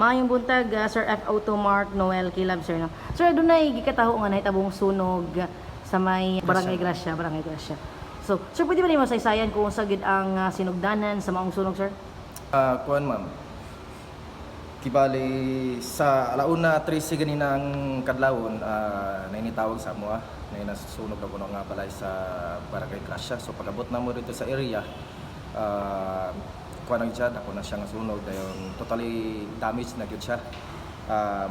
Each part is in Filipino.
Maayong buntag, Sir F. Auto Mark Noel Kilab, sir. No? Sir, doon na gikataho nga nahitabong sunog sa may Barangay Gracia, Barangay Gracia. So, sir, pwede ba niyo masaysayan kung sa gid ang sinugdanan sa maong sunog, sir? Kuan ma'am. Kibali sa alauna 13 ganina ang kadlawon, nainitawag sa amo na nasusunog ako nga balay sa Barangay Gracia. So pagabot na mo dito sa area, kuan ang jad ako na siya nga sunog dayon totally damaged na gyud siya.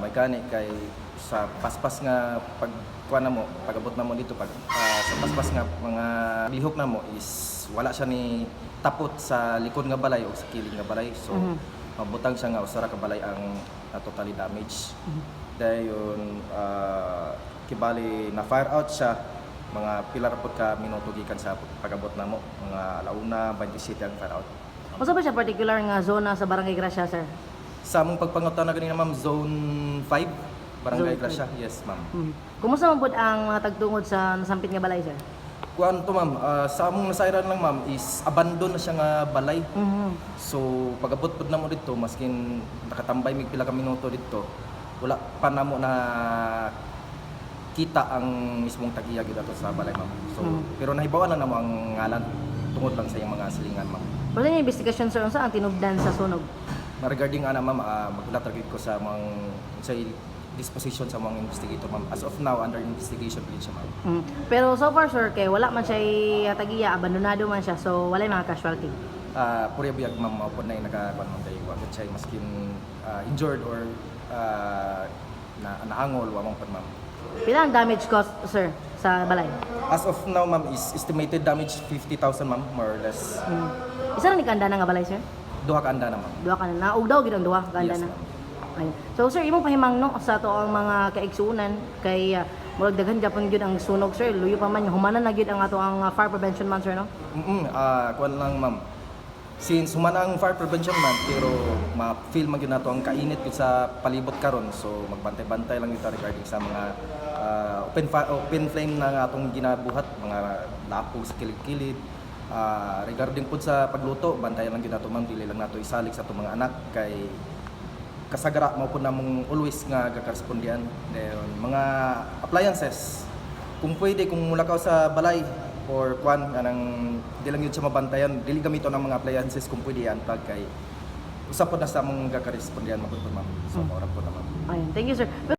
May gani kay sa paspas nga pag kuan na mo, pagabot na mo dito sa paspas nga mga lihok na mo is wala siya ni tapot sa likod nga balay o sa kilid nga balay. So mabutang siya nga usara ka balay ang totally damaged. Dayon kibali na fire out siya mga pilar pod ka minuto gikan sa pagabot na mo, mga alauna 27 ang fire out. Unsa ba siya particular nga zona sa Barangay Gracia, sir? Sa among pagpangutan na ganina ma'am, zone 5 Barangay Zone Gracia. Yes ma'am. Kumusta man pud ang mga tagtungod sa nasampit nga balay, sir? Kuan to ma'am, sa among nasairan lang ma'am is abandon na siya nga balay. So pagabot pud namo dito maskin nakatambay mig pila ka minuto dito, wala pa namo na kita ang mismong tag-iya gyud ato sa balay ma'am. So pero nahibawan na namo ang ngalan tungod lang sa iyang mga silingan ma'am. Wala niya investigasyon, sir, unsa ang tinubdan sa sunog? Regarding ana ma'am, magulat ra gyud ko sa mga sa disposition sa mga investigator ma'am. As of now under investigation pa siya ma'am. Pero so far, sir, kay wala man siya tagiya, abandonado man siya, so wala mga casualty. Purya biyag ma'am mao na nakakuan man kay wa siya maskin injured or naangol wa man pud ma'am. Pila ang damage cost, sir, sa balay? As of now ma'am is estimated damage 50,000 ma'am more or less. Isa na ni kanda na nga balay, sir? Duha ka anda na ma'am. Duha ka na. Naog daw gid ang duha kanda Yes, na. ma'am. Ayun. So, sir, imong pahimang no sa to ang mga kaigsuunan kay murag daghan gyapon gyud ang sunog, sir. Luyo pa man humanan na gyud ang ato ang fire prevention man, sir, no? Kuan lang ma'am. Since humana ang fire prevention man pero ma-feel man gyud nato ang kainit gyud sa palibot karon, so magbantay-bantay lang kita regarding sa mga open flame na atong ginabuhat, mga lapog sa kilid-kilid. Regarding pud sa pagluto, bantayan lang gyud nato ma'am, dili lang nato isalig sa atong mga anak kay kasagara mao pud namong always nga gakarespondihan. Dayon mga appliances kung pwede, kung mulakaw sa balay or kwan anang di lang yun siya mabantayan, dili gamiton ang mga appliances kung pwede yan tag kay usap po na sa among gakarespondihan mapud ma'am. So maura po na ma'am. Ayun. Thank you, sir.